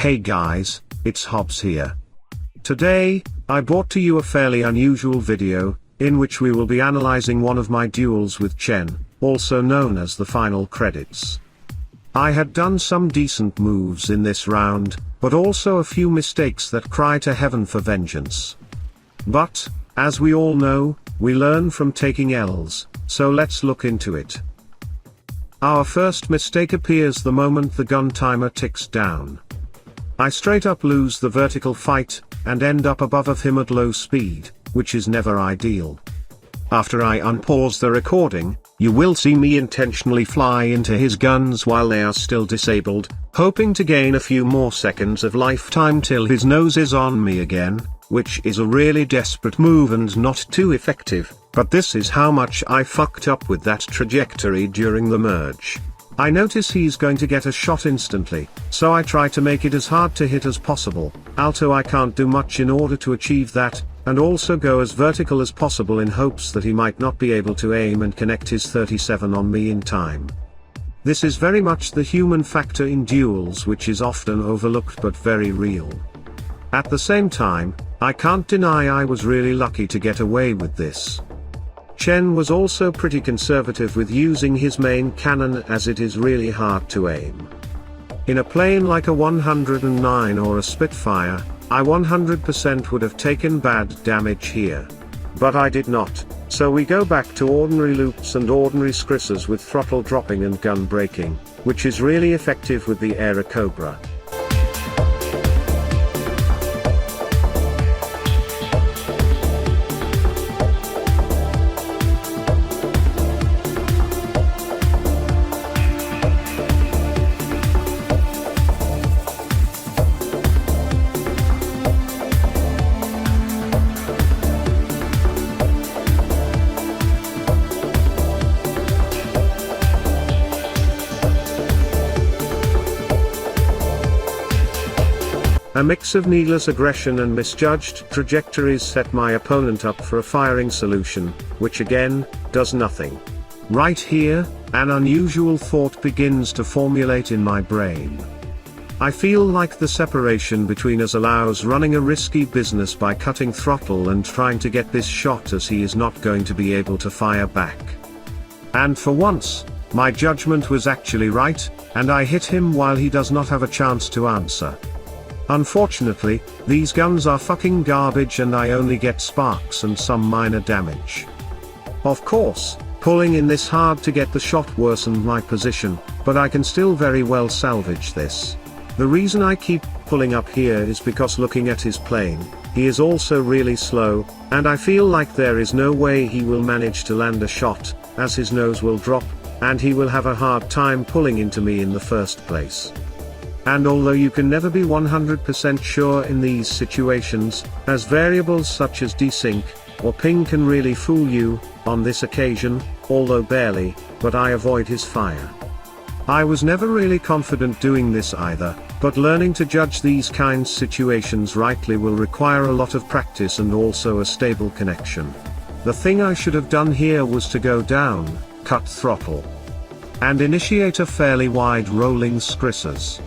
Hey guys, it's Hobbs here. Today, I brought to you a fairly unusual video, in which we will be analyzing one of my duels with Chen, also known as the final credits. I had done some decent moves in this round, but also a few mistakes that cry to heaven for vengeance. But, as we all know, we learn from taking L's, so let's look into it. Our first mistake appears the moment the gun timer ticks down. I straight up lose the vertical fight, and end up above of him at low speed, which is never ideal. After I unpause the recording, you will see me intentionally fly into his guns while they are still disabled, hoping to gain a few more seconds of lifetime till his nose is on me again, which is a really desperate move and not too effective, but this is how much I fucked up with that trajectory during the merge. I notice he's going to get a shot instantly, so I try to make it as hard to hit as possible. Alto I can't do much in order to achieve that, and also go as vertical as possible in hopes that he might not be able to aim and connect his 37 on me in time. This is very much the human factor in duels, which is often overlooked but very real. At the same time, I can't deny I was really lucky to get away with this. Chen was also pretty conservative with using his main cannon, as it is really hard to aim. In a plane like a 109 or a Spitfire, I 100% would have taken bad damage here. But I did not, so we go back to ordinary loops and ordinary scrisses with throttle dropping and gun braking, which is really effective with the Aera Cobra. A mix of needless aggression and misjudged trajectories set my opponent up for a firing solution, which again, does nothing. Right here, an unusual thought begins to formulate in my brain. I feel like the separation between us allows running a risky business by cutting throttle and trying to get this shot, as he is not going to be able to fire back. And for once, my judgment was actually right, and I hit him while he does not have a chance to answer. Unfortunately, these guns are fucking garbage and I only get sparks and some minor damage. Of course, pulling in this hard to get the shot worsened my position, but I can still very well salvage this. The reason I keep pulling up here is because looking at his plane, he is also really slow, and I feel like there is no way he will manage to land a shot, as his nose will drop, and he will have a hard time pulling into me in the first place. And although you can never be 100% sure in these situations, as variables such as desync, or ping can really fool you, on this occasion, although barely, but I avoid his fire. I was never really confident doing this either, but learning to judge these kinds of situations rightly will require a lot of practice and also a stable connection. The thing I should have done here was to go down, cut throttle, and initiate a fairly wide rolling scrisses.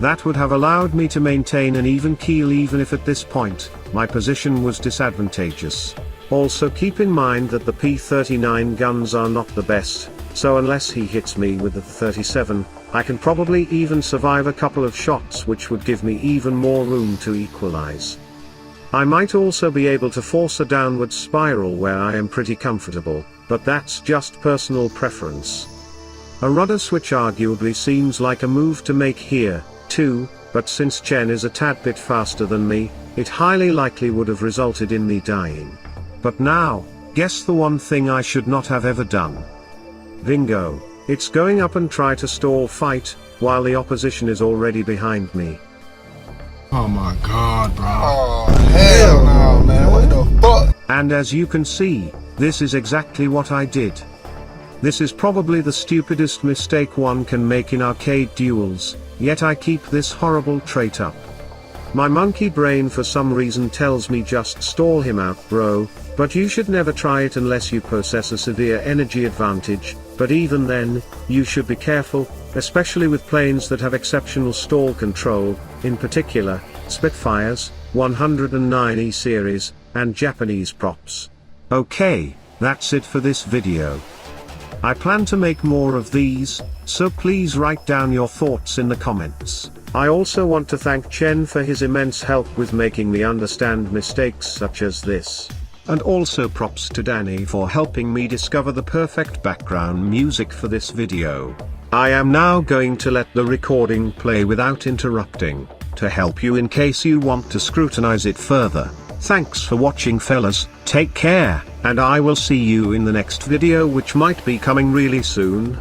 That would have allowed me to maintain an even keel even if at this point, my position was disadvantageous. Also keep in mind that the P39 guns are not the best, so unless he hits me with the 37, I can probably even survive a couple of shots, which would give me even more room to equalize. I might also be able to force a downward spiral where I am pretty comfortable, but that's just personal preference. A rudder switch arguably seems like a move to make here, too, but since Chen is a tad bit faster than me, it highly likely would have resulted in me dying. But now, guess the one thing I should not have ever done. Bingo, it's going up and try to stall fight, while the opposition is already behind me. Oh my god, bro. Oh, hell no, man, what the fuck? And as you can see, this is exactly what I did. This is probably the stupidest mistake one can make in arcade duels, yet I keep this horrible trait up. My monkey brain for some reason tells me just stall him out, bro, but you should never try it unless you possess a severe energy advantage, but even then, you should be careful, especially with planes that have exceptional stall control, in particular, Spitfires, 109E series, and Japanese props. Okay, that's it for this video. I plan to make more of these, so please write down your thoughts in the comments. I also want to thank Chen for his immense help with making me understand mistakes such as this. And also props to Danny for helping me discover the perfect background music for this video. I am now going to let the recording play without interrupting, to help you in case you want to scrutinize it further. Thanks for watching, fellas, take care, and I will see you in the next video, which might be coming really soon.